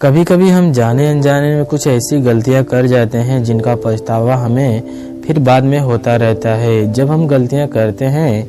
कभी कभी हम जाने अनजाने में कुछ ऐसी गलतियां कर जाते हैं जिनका पछतावा हमें फिर बाद में होता रहता है। जब हम गलतियां करते हैं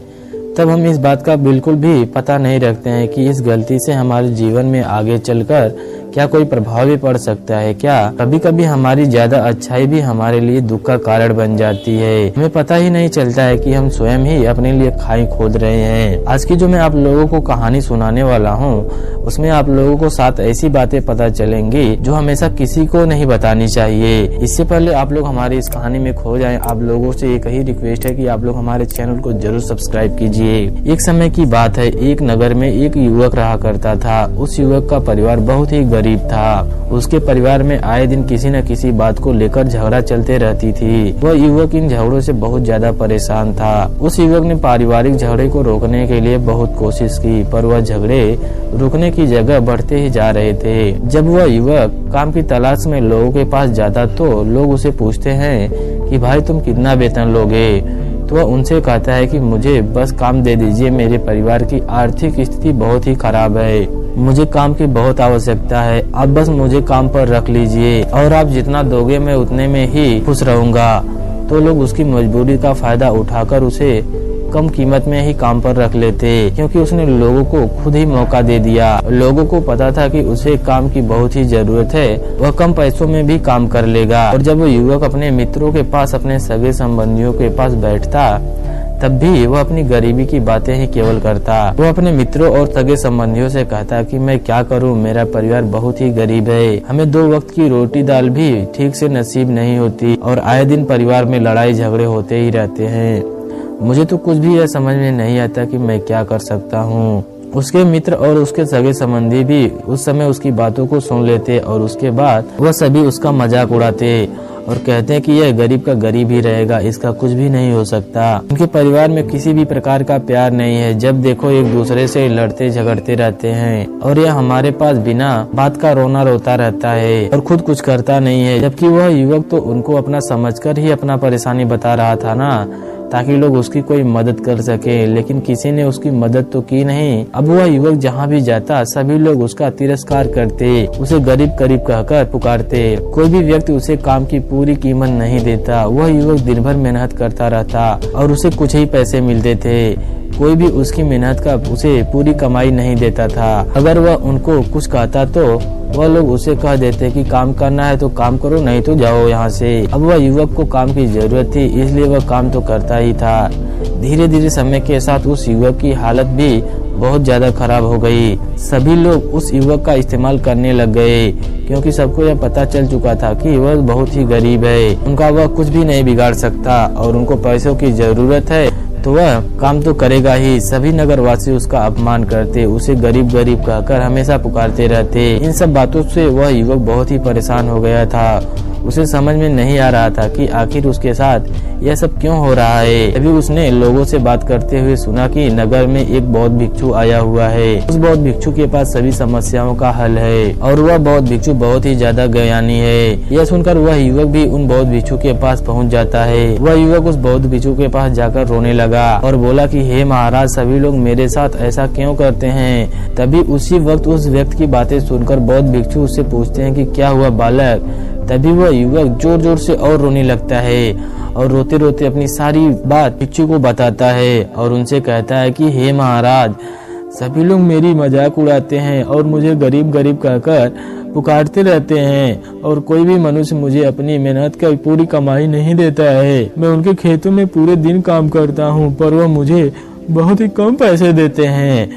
तब हम इस बात का बिल्कुल भी पता नहीं रखते हैं कि इस गलती से हमारे जीवन में आगे चलकर क्या कोई प्रभाव भी पड़ सकता है। क्या कभी कभी हमारी ज्यादा अच्छाई भी हमारे लिए दुख का कारण बन जाती है। हमें पता ही नहीं चलता है कि हम स्वयं ही अपने लिए खाई खोद रहे हैं। आज की जो मैं आप लोगों को कहानी सुनाने वाला हूँ उसमें आप लोगों को 7 ऐसी बातें पता चलेंगी जो हमेशा किसी को नहीं बतानी चाहिए। इससे पहले आप लोग हमारी इस कहानी में खो जाएं, आप लोगों से एक ही रिक्वेस्ट है कि आप लोग हमारे चैनल को जरूर सब्सक्राइब कीजिए। एक समय की बात है, एक नगर में एक युवक रहा करता था। उस युवक का परिवार बहुत ही गरीब था। उसके परिवार में आए दिन किसी न किसी बात को लेकर झगड़ा चलते रहती थी। वह युवक इन झगड़ों से बहुत ज्यादा परेशान था। उस युवक ने पारिवारिक झगड़े को रोकने के लिए बहुत कोशिश की, पर वह झगड़े रुकने की जगह बढ़ते ही जा रहे थे। जब वह युवक काम की तलाश में लोगों के पास जाता तो लोग उसे पूछते हैं कि भाई तुम कितना वेतन लोगे, तो वह उनसे कहता है कि मुझे बस काम दे दीजिए, मेरे परिवार की आर्थिक स्थिति बहुत ही खराब है, मुझे काम की बहुत आवश्यकता है, आप बस मुझे काम पर रख लीजिए और आप जितना दोगे मैं उतने में ही खुश रहूंगा। तो लोग उसकी मजबूरी का फायदा उठाकर उसे कम कीमत में ही काम पर रख लेते, क्योंकि उसने लोगों को खुद ही मौका दे दिया। लोगों को पता था कि उसे काम की बहुत ही जरूरत है, वह कम पैसों में भी काम कर लेगा। और जब वो युवक अपने मित्रों के पास, अपने सगे संबंधियों के पास बैठता तब भी वह अपनी गरीबी की बातें ही केवल करता। वो अपने मित्रों और सगे संबंधियों से कहता कि मैं क्या करूं, मेरा परिवार बहुत ही गरीब है, हमें 2 वक्त की रोटी दाल भी ठीक से नसीब नहीं होती और आए दिन परिवार में लड़ाई झगड़े होते ही रहते हैं। मुझे तो कुछ भी यह समझ में नहीं आता कि मैं क्या कर सकता हूँ। उसके मित्र और उसके सगे संबंधी भी उस समय उसकी बातों को सुन लेते और उसके बाद वह सभी उसका मजाक उड़ाते और कहते हैं कि यह गरीब का गरीब ही रहेगा, इसका कुछ भी नहीं हो सकता। उनके परिवार में किसी भी प्रकार का प्यार नहीं है, जब देखो एक दूसरे से लड़ते झगड़ते रहते हैं और यह हमारे पास बिना बात का रोना रोता रहता है और खुद कुछ करता नहीं है। जबकि वह युवक तो उनको अपना समझकर ही अपना परेशानी बता रहा था ना, ताकि लोग उसकी कोई मदद कर सके, लेकिन किसी ने उसकी मदद तो की नहीं। अब वह युवक जहाँ भी जाता सभी लोग उसका तिरस्कार करते, उसे गरीब गरीब कहकर पुकारते। कोई भी व्यक्ति उसे काम की पूरी कीमत नहीं देता। वह युवक दिन भर मेहनत करता रहता और उसे कुछ ही पैसे मिलते थे। कोई भी उसकी मेहनत का उसे पूरी कमाई नहीं देता था। अगर वह उनको कुछ कहता तो वह लोग उसे कह देते कि काम करना है तो काम करो, नहीं तो जाओ यहाँ से। अब वह युवक को काम की जरूरत थी, इसलिए वह काम तो करता ही था। धीरे धीरे समय के साथ उस युवक की हालत भी बहुत ज्यादा खराब हो गई। सभी लोग उस युवक का इस्तेमाल करने लग गए, क्योंकि सबको यह पता चल चुका था कि वह बहुत ही गरीब है, उनका वह कुछ भी नहीं बिगाड़ सकता और उनको पैसों की जरूरत है तो वह काम तो करेगा ही। सभी नगरवासी उसका अपमान करते, उसे गरीब गरीब कहकर हमेशा पुकारते रहते। इन सब बातों से वह युवक बहुत ही परेशान हो गया था। उसे समझ में नहीं आ रहा था कि आखिर उसके साथ यह सब क्यों हो रहा है। तभी उसने लोगों से बात करते हुए सुना कि नगर में एक बौद्ध भिक्षु आया हुआ है। उस बौद्ध भिक्षु के पास सभी समस्याओं का हल है और वह बौद्ध भिक्षु बहुत ही ज्यादा ज्ञानी है। यह सुनकर वह युवक भी उन बौद्ध भिक्षु के पास पहुंच जाता है। वह युवक उस बौद्ध भिक्षु के पास जाकर रोने लगा और बोला कि हे महाराज, सभी लोग मेरे साथ ऐसा क्यों करते हैं। तभी उसी वक्त उस व्यक्ति की बातें सुनकर बौद्ध भिक्षु उससे पूछते हैं कि क्या हुआ बालक। तभी वह युवक जोर जोर से और रोने लगता है और रोते रोते अपनी सारी बात भिक्षु को बताता है और उनसे कहता है कि हे महाराज, सभी लोग मेरी मजाक उड़ाते हैं और मुझे गरीब गरीब कहकर पुकारते रहते हैं और कोई भी मनुष्य मुझे अपनी मेहनत की पूरी कमाई नहीं देता है। मैं उनके खेतों में पूरे दिन काम करता हूँ पर वह मुझे बहुत ही कम पैसे देते हैं।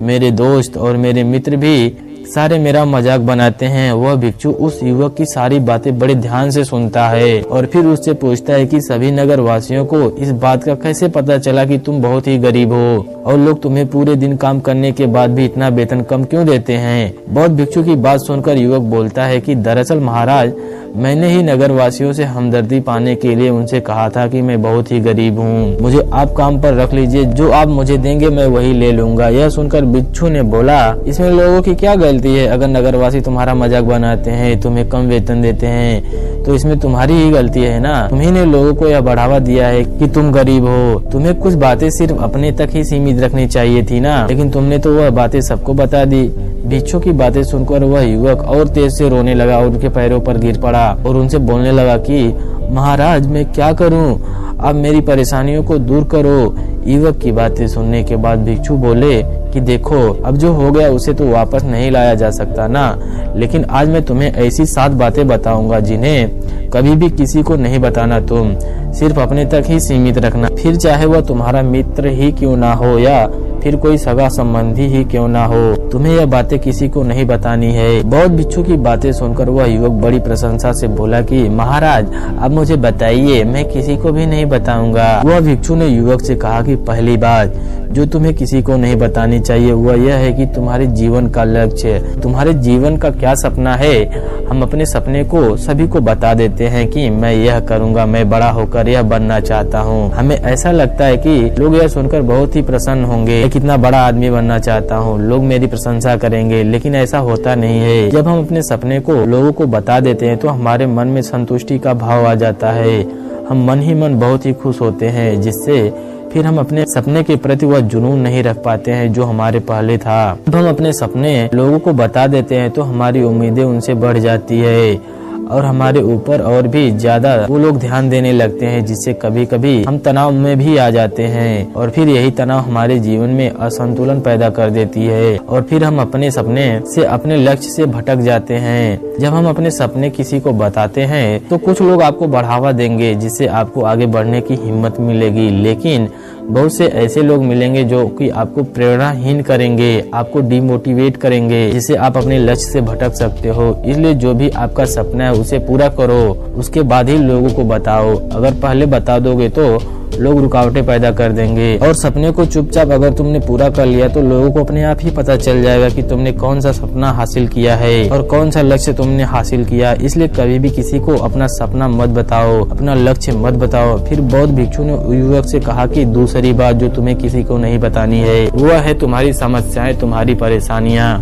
मेरे दोस्त और मेरे मित्र भी सारे मेरा मजाक बनाते हैं। वह भिक्षु उस युवक की सारी बातें बड़े ध्यान से सुनता है और फिर उससे पूछता है कि सभी नगर वासियों को इस बात का कैसे पता चला कि तुम बहुत ही गरीब हो और लोग तुम्हें पूरे दिन काम करने के बाद भी इतना वेतन कम क्यों देते हैं। बौद्ध भिक्षु की बात सुनकर युवक बोलता है कि दरअसल महाराज, मैंने ही नगर वासियों से हमदर्दी पाने के लिए उनसे कहा था कि मैं बहुत ही गरीब हूँ, मुझे आप काम पर रख लीजिए, जो आप मुझे देंगे मैं वही ले लूंगा। यह सुनकर भिक्षु ने बोला, इसमें लोगों की क्या गलती है। अगर नगरवासी तुम्हारा मजाक बनाते हैं, तुम्हें कम वेतन देते हैं तो इसमें तुम्हारी ही गलती है ना। तुम्ही ने लोगों को यह बढ़ावा दिया है कि तुम गरीब हो। तुम्हें कुछ बातें सिर्फ अपने तक ही सीमित रखनी चाहिए थी ना, लेकिन तुमने तो वह बातें सबको बता दी। भिक्षु की बातें सुनकर वह युवक और तेज से रोने लगा और उनके पैरों पर गिर पड़ा और उनसे बोलने लगा कि महाराज, मैं क्या करूं? अब मेरी परेशानियों को दूर करो। युवक की बातें सुनने के बाद भिक्षु बोले कि देखो, अब जो हो गया उसे तो वापस नहीं लाया जा सकता ना, लेकिन आज मैं तुम्हें ऐसी 7 बातें बताऊंगा जिन्हें कभी भी किसी को नहीं बताना। तुम सिर्फ अपने तक ही सीमित रखना, फिर चाहे वह तुम्हारा मित्र ही क्यों ना हो या फिर कोई सगा संबंधी ही क्यों ना हो, तुम्हें यह बातें किसी को नहीं बतानी है। बौद्ध भिक्षु की बातें सुनकर वह युवक बड़ी प्रशंसा से बोला कि महाराज, अब मुझे बताइए, मैं किसी को भी नहीं बताऊंगा। वह भिक्षु ने युवक से कहा कि पहली बात जो तुम्हें किसी को नहीं बतानी चाहिए वह यह है कि तुम्हारे जीवन का लक्ष्य, तुम्हारे जीवन का क्या सपना है। हम अपने सपने को सभी को बता देते हैं कि मैं यह करूंगा, मैं बड़ा होकर यह बनना चाहता हूँ। हमें ऐसा लगता है कि लोग यह सुनकर बहुत ही प्रसन्न होंगे, मैं कितना बड़ा आदमी बनना चाहता हूँ, लोग मेरी प्रशंसा करेंगे, लेकिन ऐसा होता नहीं है। जब हम अपने सपने को लोगों को बता देते हैं तो हमारे मन में संतुष्टि का भाव आ जाता है। हम मन ही मन बहुत ही खुश होते हैं, जिससे फिर हम अपने सपने के प्रति वह जुनून नहीं रख पाते हैं जो हमारे पहले था। जब हम अपने सपने लोगों को बता देते हैं तो हमारी उम्मीदें उनसे बढ़ जाती है और हमारे ऊपर और भी ज्यादा वो लोग ध्यान देने लगते हैं, जिससे कभी कभी हम तनाव में भी आ जाते हैं और फिर यही तनाव हमारे जीवन में असंतुलन पैदा कर देती है और फिर हम अपने सपने से, अपने लक्ष्य से भटक जाते हैं। जब हम अपने सपने किसी को बताते हैं तो कुछ लोग आपको बढ़ावा देंगे, जिससे आपको आगे बढ़ने की हिम्मत मिलेगी, लेकिन बहुत से ऐसे लोग मिलेंगे जो कि आपको प्रेरणाहीन करेंगे, आपको डिमोटिवेट करेंगे, जिससे आप अपने लक्ष्य से भटक सकते हो। इसलिए जो भी आपका सपना है उसे पूरा करो, उसके बाद ही लोगों को बताओ। अगर पहले बता दोगे तो लोग रुकावटें पैदा कर देंगे और सपने को चुपचाप अगर तुमने पूरा कर लिया तो लोगों को अपने आप ही पता चल जाएगा कि तुमने कौन सा सपना हासिल किया है और कौन सा लक्ष्य तुमने हासिल किया। इसलिए कभी भी किसी को अपना सपना मत बताओ, अपना लक्ष्य मत बताओ। फिर बौद्ध भिक्षु ने युवक से कहा कि दूसरी बात जो तुम्हें किसी को नहीं बतानी है वह है तुम्हारी समस्याएं, तुम्हारी परेशानियाँ।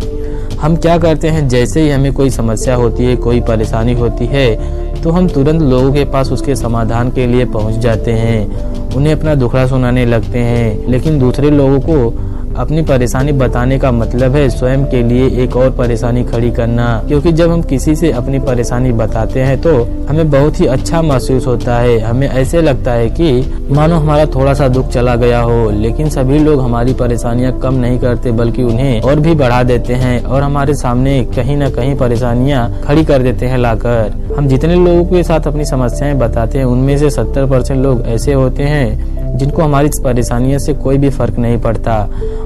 हम क्या करते हैं, जैसे ही हमें कोई समस्या होती है, कोई परेशानी होती है तो हम तुरंत लोगों के पास उसके समाधान के लिए पहुंच जाते हैं, उन्हें अपना दुखड़ा सुनाने लगते हैं। लेकिन दूसरे लोगों को अपनी परेशानी बताने का मतलब है स्वयं के लिए एक और परेशानी खड़ी करना, क्योंकि जब हम किसी से अपनी परेशानी बताते हैं तो हमें बहुत ही अच्छा महसूस होता है। हमें ऐसे लगता है कि मानो हमारा थोड़ा सा दुख चला गया हो, लेकिन सभी लोग हमारी परेशानियां कम नहीं करते बल्कि उन्हें और भी बढ़ा देते हैं और हमारे सामने कहीं न कहीं परेशानियां खड़ी कर देते हैं लाकर। हम जितने लोगों के साथ अपनी समस्याएं बताते हैं उनमें से 70% लोग ऐसे होते हैं जिनको हमारी परेशानियों से कोई भी फर्क नहीं पड़ता,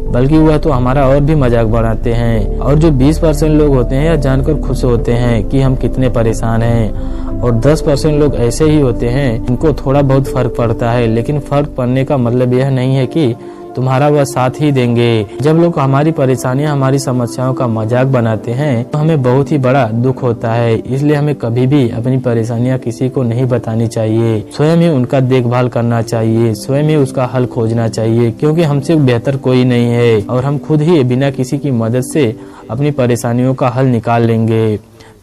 बल्कि वह तो हमारा और भी मजाक बनाते हैं। और जो 20% लोग होते हैं यह जानकर खुश होते हैं कि हम कितने परेशान हैं, और 10% लोग ऐसे ही होते हैं जिनको थोड़ा बहुत फर्क पड़ता है, लेकिन फर्क पड़ने का मतलब यह नहीं है कि तुम्हारा वह साथ ही देंगे। जब लोग हमारी परेशानियां, हमारी समस्याओं का मजाक बनाते हैं तो हमें बहुत ही बड़ा दुख होता है। इसलिए हमें कभी भी अपनी परेशानियां किसी को नहीं बतानी चाहिए, स्वयं ही उनका देखभाल करना चाहिए, स्वयं ही उसका हल खोजना चाहिए, क्योंकि हमसे बेहतर कोई नहीं है और हम खुद ही बिना किसी की मदद से अपनी परेशानियों का हल निकाल लेंगे।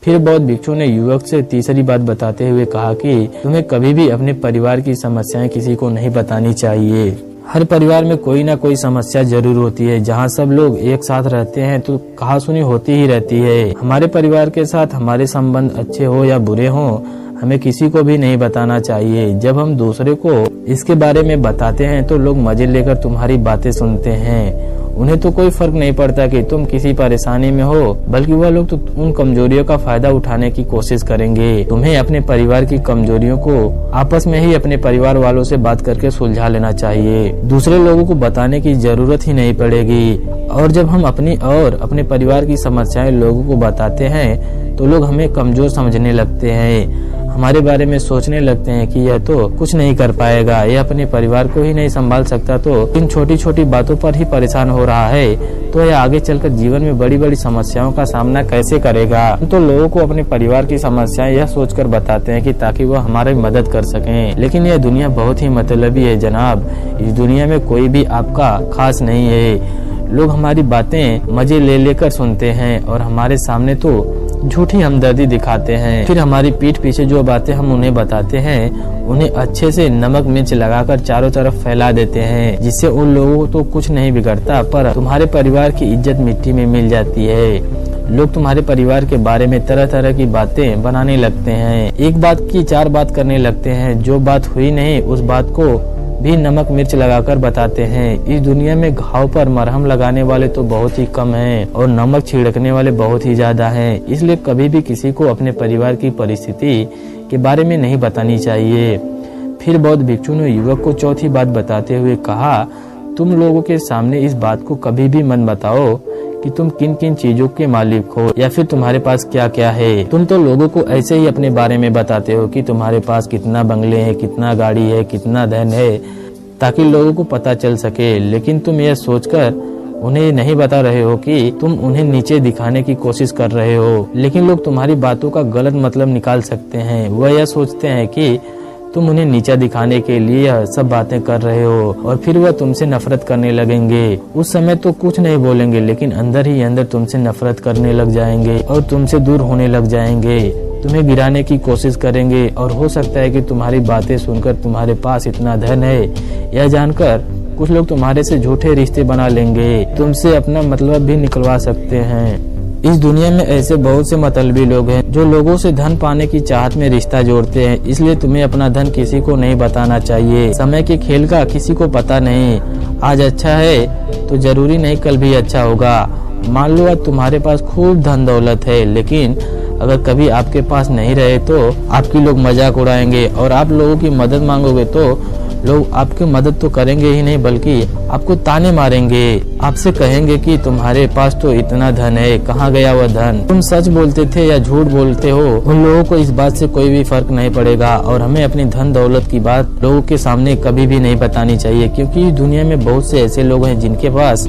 फिर बौद्ध भिक्षु ने युवक से तीसरी बात बताते हुए कहा कि तुम्हें कभी भी अपने परिवार की समस्याएं किसी को नहीं बतानी चाहिए। हर परिवार में कोई ना कोई समस्या जरूर होती है। जहाँ सब लोग एक साथ रहते हैं तो कहासुनी होती ही रहती है। हमारे परिवार के साथ हमारे संबंध अच्छे हो या बुरे हो, हमें किसी को भी नहीं बताना चाहिए। जब हम दूसरे को इसके बारे में बताते हैं तो लोग मजे लेकर तुम्हारी बातें सुनते हैं। उन्हें तो कोई फर्क नहीं पड़ता कि तुम किसी परेशानी में हो, बल्कि वह लोग तो उन कमजोरियों का फायदा उठाने की कोशिश करेंगे। तुम्हें अपने परिवार की कमजोरियों को आपस में ही अपने परिवार वालों से बात करके सुलझा लेना चाहिए। दूसरे लोगों को बताने की जरूरत ही नहीं पड़ेगी। और जब हम अपनी और अपने परिवार की समस्याएं लोगों को बताते हैं तो लोग हमें कमजोर समझने लगते हैं, हमारे बारे में सोचने लगते हैं कि यह तो कुछ नहीं कर पाएगा, यह अपने परिवार को ही नहीं संभाल सकता, तो इन छोटी छोटी बातों पर ही परेशान हो रहा है, तो यह आगे चलकर जीवन में बड़ी बड़ी समस्याओं का सामना कैसे करेगा। तो लोगों को अपने परिवार की समस्याएं यह सोचकर बताते हैं कि ताकि वह हमारी मदद कर सकें। लेकिन यह दुनिया बहुत ही मतलबी है जनाब। इस दुनिया में कोई भी आपका खास नहीं है। लोग हमारी बातें मजे ले लेकर सुनते हैं और हमारे सामने तो झूठी हमदर्दी दिखाते हैं। फिर हमारी पीठ पीछे जो बातें हम उन्हें बताते हैं उन्हें अच्छे से नमक मिर्च लगाकर चारों तरफ फैला देते हैं, जिससे उन लोगों को तो कुछ नहीं बिगड़ता, पर तुम्हारे परिवार की इज्जत मिट्टी में मिल जाती है। लोग तुम्हारे परिवार के बारे में तरह तरह की बातें बनाने लगते हैं, एक बात की 4 बात करने लगते हैं, जो बात हुई नहीं उस बात को भी नमक मिर्च लगाकर बताते हैं। इस दुनिया में घाव पर मरहम लगाने वाले तो बहुत ही कम हैं और नमक छिड़कने वाले बहुत ही ज्यादा हैं। इसलिए कभी भी किसी को अपने परिवार की परिस्थिति के बारे में नहीं बतानी चाहिए। फिर बौद्ध भिक्षु ने युवक को चौथी बात बताते हुए कहा, तुम लोगों के सामने इस बात को कभी भी मत बताओ कि तुम किन किन चीजों के मालिक हो या फिर तुम्हारे पास क्या क्या है। तुम तो लोगों को ऐसे ही अपने बारे में बताते हो कि तुम्हारे पास कितना बंगले हैं, कितना गाड़ी है, कितना धन है, ताकि लोगों को पता चल सके। लेकिन तुम यह सोचकर उन्हें नहीं बता रहे हो कि तुम उन्हें नीचे दिखाने की कोशिश कर रहे हो। लेकिन लोग तुम्हारी बातों का गलत मतलब निकाल सकते हैं। वह यह सोचते हैं कि तुम उन्हें नीचा दिखाने के लिए यह सब बातें कर रहे हो और फिर वह तुमसे नफरत करने लगेंगे। उस समय तो कुछ नहीं बोलेंगे, लेकिन अंदर ही अंदर तुमसे नफरत करने लग जाएंगे और तुमसे दूर होने लग जाएंगे, तुम्हें गिराने की कोशिश करेंगे। और हो सकता है कि तुम्हारी बातें सुनकर तुम्हारे पास इतना धन है यह जानकर कुछ लोग तुम्हारे से झूठे रिश्ते बना लेंगे, तुमसे अपना मतलब भी निकलवा सकते हैं। इस दुनिया में ऐसे बहुत से मतलबी लोग हैं जो लोगों से धन पाने की चाहत में रिश्ता जोड़ते हैं। इसलिए तुम्हें अपना धन किसी को नहीं बताना चाहिए। समय के खेल का किसी को पता नहीं, आज अच्छा है तो जरूरी नहीं कल भी अच्छा होगा। मान लो आज तुम्हारे पास खूब धन दौलत है, लेकिन अगर कभी आपके पास नहीं रहे तो आपकी लोग मजाक उड़ाएंगे और आप लोगों की मदद मांगोगे तो लोग आपकी मदद तो करेंगे ही नहीं बल्कि आपको ताने मारेंगे, आपसे कहेंगे कि तुम्हारे पास तो इतना धन है, कहाँ गया वह धन। तुम सच बोलते थे या झूठ बोलते हो, उन लोगों को इस बात से कोई भी फर्क नहीं पड़ेगा। और हमें अपनी धन दौलत की बात लोगों के सामने कभी भी नहीं बतानी चाहिए, क्योंकि इस दुनिया में बहुत से ऐसे लोग हैं जिनके पास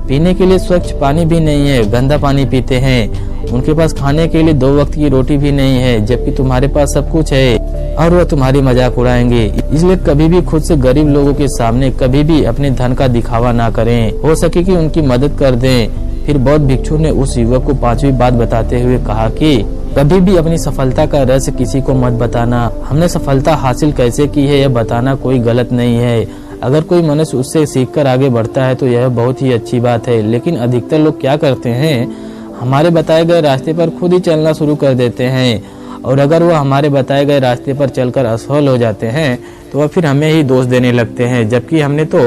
पीने के लिए स्वच्छ पानी भी नहीं है, गंदा पानी पीते हैं। उनके पास खाने के लिए 2 वक्त की रोटी भी नहीं है, जबकि तुम्हारे पास सब कुछ है और वह तुम्हारी मजाक उड़ाएंगे। इसलिए कभी भी खुद से गरीब लोगों के सामने कभी भी अपने धन का दिखावा ना करें, हो सके कि उनकी मदद कर दें। फिर बौद्ध भिक्षु ने उस युवक को 5वीं बात बताते हुए कहा कि कभी भी अपनी सफलता का रहस्य किसी को मत बताना। हमने सफलता हासिल कैसे की है यह बताना कोई गलत नहीं है। अगर कोई मनुष्य उससे सीखकर आगे बढ़ता है तो यह बहुत ही अच्छी बात है। लेकिन अधिकतर लोग क्या करते हैं, हमारे बताए गए रास्ते पर खुद ही चलना शुरू कर देते हैं और अगर वह हमारे बताए गए रास्ते पर चलकर असफल हो जाते हैं तो वह फिर हमें ही दोष देने लगते हैं, जबकि हमने तो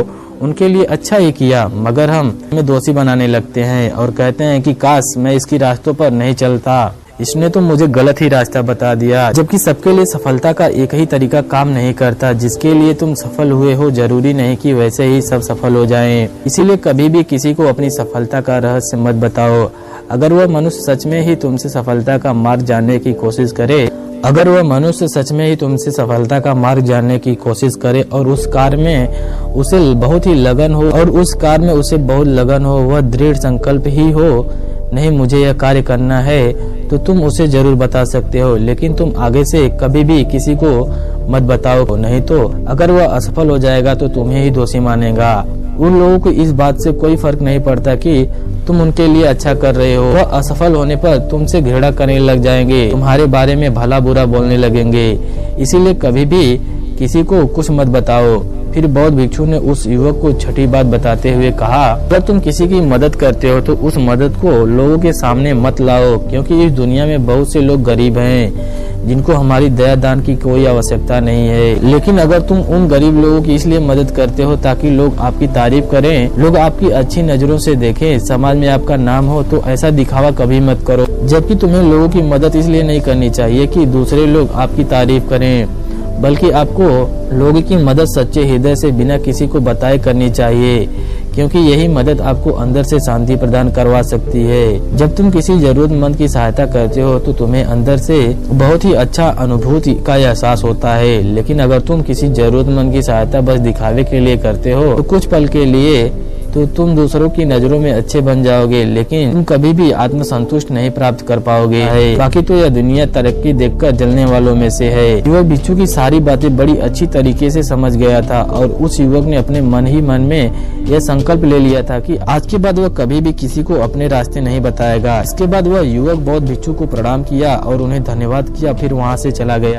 उनके लिए अच्छा ही किया, मगर हम हमें दोषी बनाने लगते हैं और कहते हैं कि काश मैं इसकी रास्तों पर नहीं चलता, इसने तो मुझे गलत ही रास्ता बता दिया। जबकि सबके लिए सफलता का एक ही तरीका काम नहीं करता। जिसके लिए तुम सफल हुए हो जरूरी नहीं कि वैसे ही सब सफल हो जाएं। इसीलिए कभी भी किसी को अपनी सफलता का रहस्य मत बताओ। अगर वह मनुष्य सच में ही तुमसे सफलता का मार्ग जानने की कोशिश करे और उस कार्य में उसे बहुत लगन हो, वह दृढ़ संकल्प ही हो, नहीं मुझे यह कार्य करना है, तो तुम उसे जरूर बता सकते हो। लेकिन तुम आगे से कभी भी किसी को मत बताओ, नहीं तो अगर वह असफल हो जाएगा तो तुम्हें ही दोषी मानेगा। उन लोगों को इस बात से कोई फर्क नहीं पड़ता कि तुम उनके लिए अच्छा कर रहे हो। वह असफल होने पर तुमसे घृणा करने लग जाएंगे, तुम्हारे बारे में भला बुरा बोलने लगेंगे। इसीलिए कभी भी किसी को कुछ मत बताओ। फिर बौद्ध भिक्षु ने उस युवक को 6ठी बात बताते हुए कहा, अगर तुम किसी की मदद करते हो तो उस मदद को लोगों के सामने मत लाओ, क्योंकि इस दुनिया में बहुत से लोग गरीब हैं जिनको हमारी दया दान की कोई आवश्यकता नहीं है। लेकिन अगर तुम उन गरीब लोगों की इसलिए मदद करते हो ताकि लोग आपकी तारीफ करें, लोग आपकी अच्छी नजरों से देखें, समाज में आपका नाम हो, तो ऐसा दिखावा कभी मत करो। जबकि तुम्हें लोगों की मदद इसलिए नहीं करनी चाहिए कि दूसरे लोग आपकी तारीफ करें, बल्कि आपको लोगों की मदद सच्चे हृदय से बिना किसी को बताए करनी चाहिए, क्योंकि यही मदद आपको अंदर से शांति प्रदान करवा सकती है। जब तुम किसी जरूरतमंद की सहायता करते हो तो तुम्हें अंदर से बहुत ही अच्छा अनुभूति का एहसास होता है। लेकिन अगर तुम किसी जरूरतमंद की सहायता बस दिखावे के लिए करते हो तो कुछ पल के लिए तो तुम दूसरों की नजरों में अच्छे बन जाओगे, लेकिन तुम कभी भी आत्मसंतुष्ट नहीं प्राप्त कर पाओगे। बाकी तो यह दुनिया तरक्की देखकर जलने वालों में से है। युवक बिच्छू की सारी बातें बड़ी अच्छी तरीके से समझ गया था और उस युवक ने अपने मन ही मन में यह संकल्प ले लिया था कि आज के बाद वह कभी भी किसी को अपने रास्ते नहीं बताएगा। इसके बाद वह युवक बौद्ध भिक्षु को प्रणाम किया और उन्हें धन्यवाद किया, फिर वहाँ से चला गया।